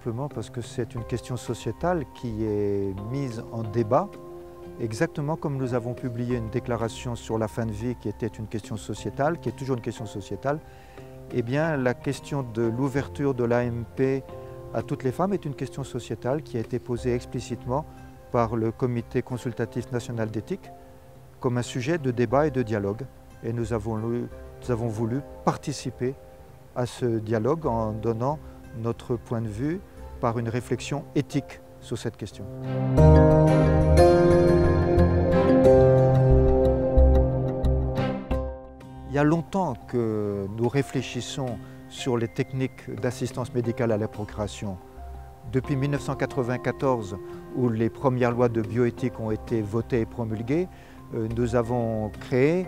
simplement parce que c'est une question sociétale qui est mise en débat, exactement comme nous avons publié une déclaration sur la fin de vie qui était une question sociétale, qui est toujours une question sociétale. Eh bien, la question de l'ouverture de l'AMP à toutes les femmes est une question sociétale qui a été posée explicitement par le Comité consultatif national d'éthique comme un sujet de débat et de dialogue. Et nous avons voulu participer à ce dialogue en donnant notre point de vue par une réflexion éthique sur cette question. Il y a longtemps que nous réfléchissons sur les techniques d'assistance médicale à la procréation. Depuis 1994, où les premières lois de bioéthique ont été votées et promulguées, nous avons créé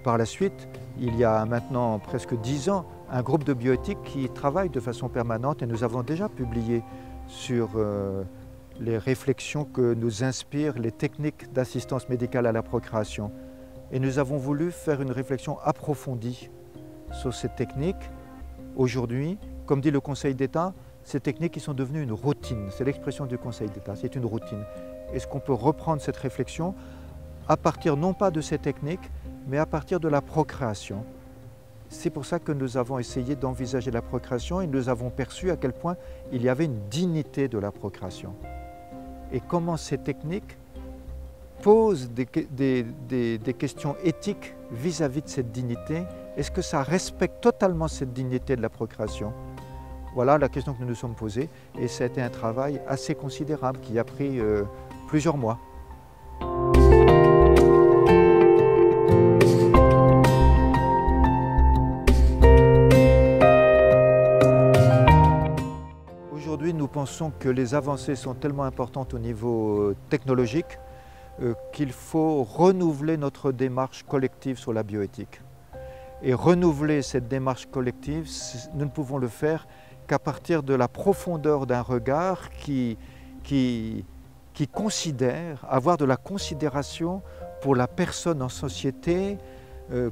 par la suite, il y a maintenant presque 10 ans, un groupe de bioéthique qui travaille de façon permanente et nous avons déjà publié sur les réflexions que nous inspirent les techniques d'assistance médicale à la procréation. Et nous avons voulu faire une réflexion approfondie sur ces techniques. Aujourd'hui, comme dit le Conseil d'État, ces techniques qui sont devenues une routine. C'est l'expression du Conseil d'État, c'est une routine. Est-ce qu'on peut reprendre cette réflexion à partir non pas de ces techniques, mais à partir de la procréation? C'est pour ça que nous avons essayé d'envisager la procréation et nous avons perçu à quel point il y avait une dignité de la procréation. Et comment ces techniques posent des questions éthiques vis-à-vis de cette dignité. Est-ce que ça respecte totalement cette dignité de la procréation? Voilà la question que nous nous sommes posées et ça a été un travail assez considérable qui a pris plusieurs mois. Aujourd'hui, nous pensons que les avancées sont tellement importantes au niveau technologique qu'il faut renouveler notre démarche collective sur la bioéthique. Et renouveler cette démarche collective, nous ne pouvons le faire qu'à partir de la profondeur d'un regard qui considère, avoir de la considération pour la personne en société,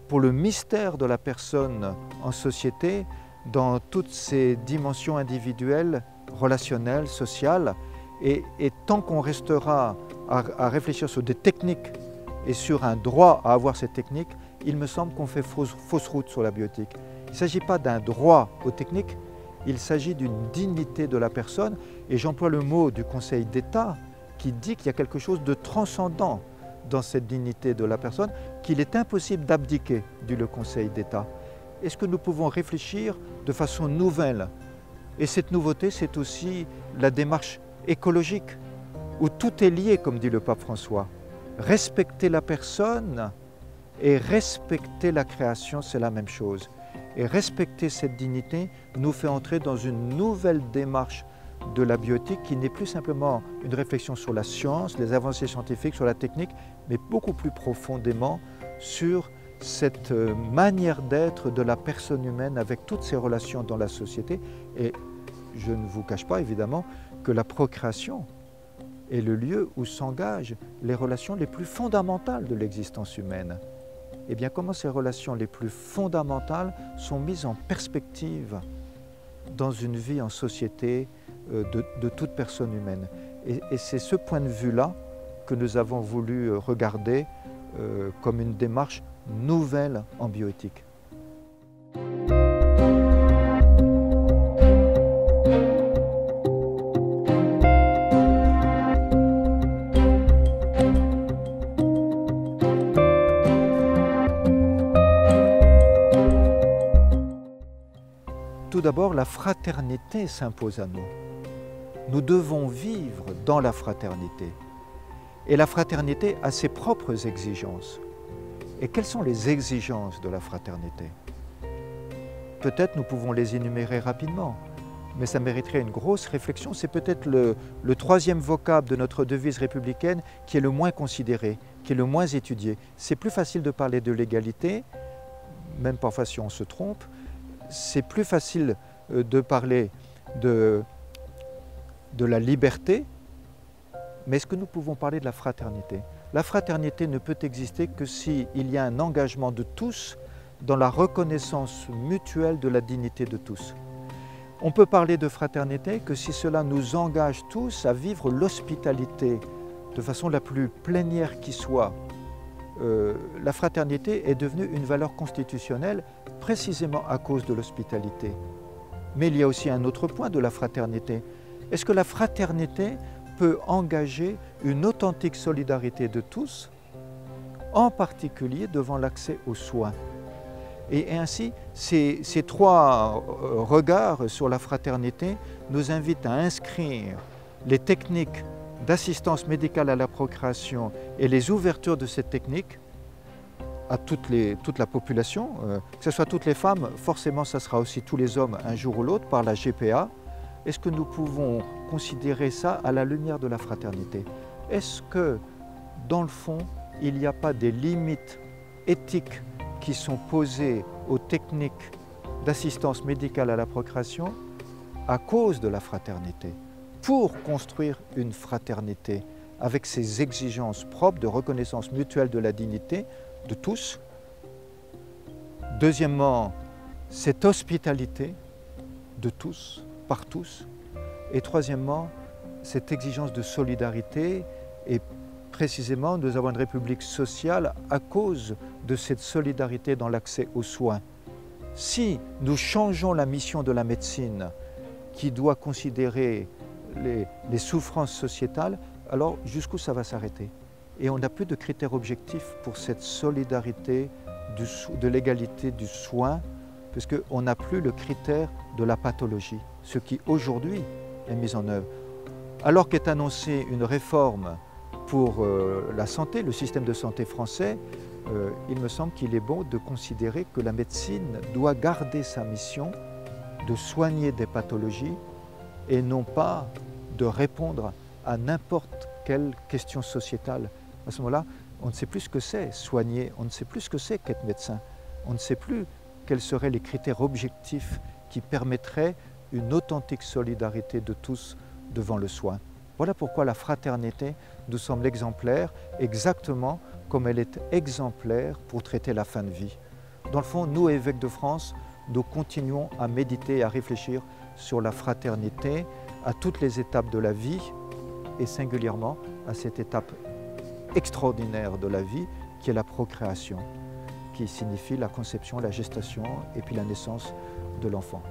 pour le mystère de la personne en société, dans toutes ses dimensions individuelles, relationnelles, sociales. Et tant qu'on restera à réfléchir sur des techniques et sur un droit à avoir ces techniques, il me semble qu'on fait fausse route sur la bioéthique. Il ne s'agit pas d'un droit aux techniques, il s'agit d'une dignité de la personne. Et j'emploie le mot du Conseil d'État qui dit qu'il y a quelque chose de transcendant dans cette dignité de la personne, qu'il est impossible d'abdiquer, dit le Conseil d'État. Est-ce que nous pouvons réfléchir de façon nouvelle? Et cette nouveauté, c'est aussi la démarche écologique, où tout est lié, comme dit le pape François. Respecter la personne et respecter la création, c'est la même chose. Et respecter cette dignité nous fait entrer dans une nouvelle démarche de la bioéthique qui n'est plus simplement une réflexion sur la science, les avancées scientifiques, sur la technique, mais beaucoup plus profondément sur cette manière d'être de la personne humaine avec toutes ses relations dans la société. Et je ne vous cache pas évidemment que la procréation est le lieu où s'engagent les relations les plus fondamentales de l'existence humaine. Eh bien, comment ces relations les plus fondamentales sont mises en perspective dans une vie en société de toute personne humaine. Et c'est ce point de vue-là que nous avons voulu regarder comme une démarche nouvelle en bioéthique. Tout d'abord, la fraternité s'impose à nous. Nous devons vivre dans la fraternité. Et la fraternité a ses propres exigences. Et quelles sont les exigences de la fraternité? Peut-être nous pouvons les énumérer rapidement, mais ça mériterait une grosse réflexion. C'est peut-être le troisième vocable de notre devise républicaine qui est le moins considéré, qui est le moins étudié. C'est plus facile de parler de l'égalité, même parfois si on se trompe. C'est plus facile de parler de la liberté, mais est-ce que nous pouvons parler de la fraternité? La fraternité ne peut exister que s'il y a un engagement de tous dans la reconnaissance mutuelle de la dignité de tous. On peut parler de fraternité que si cela nous engage tous à vivre l'hospitalité de façon la plus plénière qui soit. La fraternité est devenue une valeur constitutionnelle précisément à cause de l'hospitalité. Mais il y a aussi un autre point de la fraternité. Est-ce que la fraternité peut engager une authentique solidarité de tous, en particulier devant l'accès aux soins? Et ainsi, ces trois regards sur la fraternité nous invitent à inscrire les techniques d'assistance médicale à la procréation et les ouvertures de cette technique à toute la population, que ce soit toutes les femmes, forcément ça sera aussi tous les hommes un jour ou l'autre par la GPA. Est-ce que nous pouvons considérer ça à la lumière de la fraternité? Est-ce que, dans le fond, il n'y a pas des limites éthiques qui sont posées aux techniques d'assistance médicale à la procréation à cause de la fraternité, pour construire une fraternité avec ses exigences propres de reconnaissance mutuelle de la dignité de tous? Deuxièmement, cette hospitalité de tous, par tous. Et troisièmement, cette exigence de solidarité, et précisément nous avons une république sociale à cause de cette solidarité dans l'accès aux soins. Si nous changeons la mission de la médecine qui doit considérer les souffrances sociétales, alors jusqu'où ça va s'arrêter? Et on n'a plus de critères objectifs pour cette solidarité de l'égalité du soin, puisqu'on n'a plus le critère de la pathologie, ce qui aujourd'hui est mis en œuvre. Alors qu'est annoncée une réforme pour la santé, le système de santé français, il me semble qu'il est bon de considérer que la médecine doit garder sa mission de soigner des pathologies et non pas de répondre à n'importe quelle question sociétale. À ce moment-là, on ne sait plus ce que c'est soigner, on ne sait plus ce que c'est qu'être médecin, on ne sait plus quels seraient les critères objectifs qui permettraient une authentique solidarité de tous devant le soin. Voilà pourquoi la fraternité nous semble exemplaire, exactement comme elle est exemplaire pour traiter la fin de vie. Dans le fond, nous, évêques de France, nous continuons à méditer et à réfléchir sur la fraternité à toutes les étapes de la vie et singulièrement à cette étape extraordinaire de la vie qui est la procréation, qui signifie la conception, la gestation et puis la naissance de l'enfant.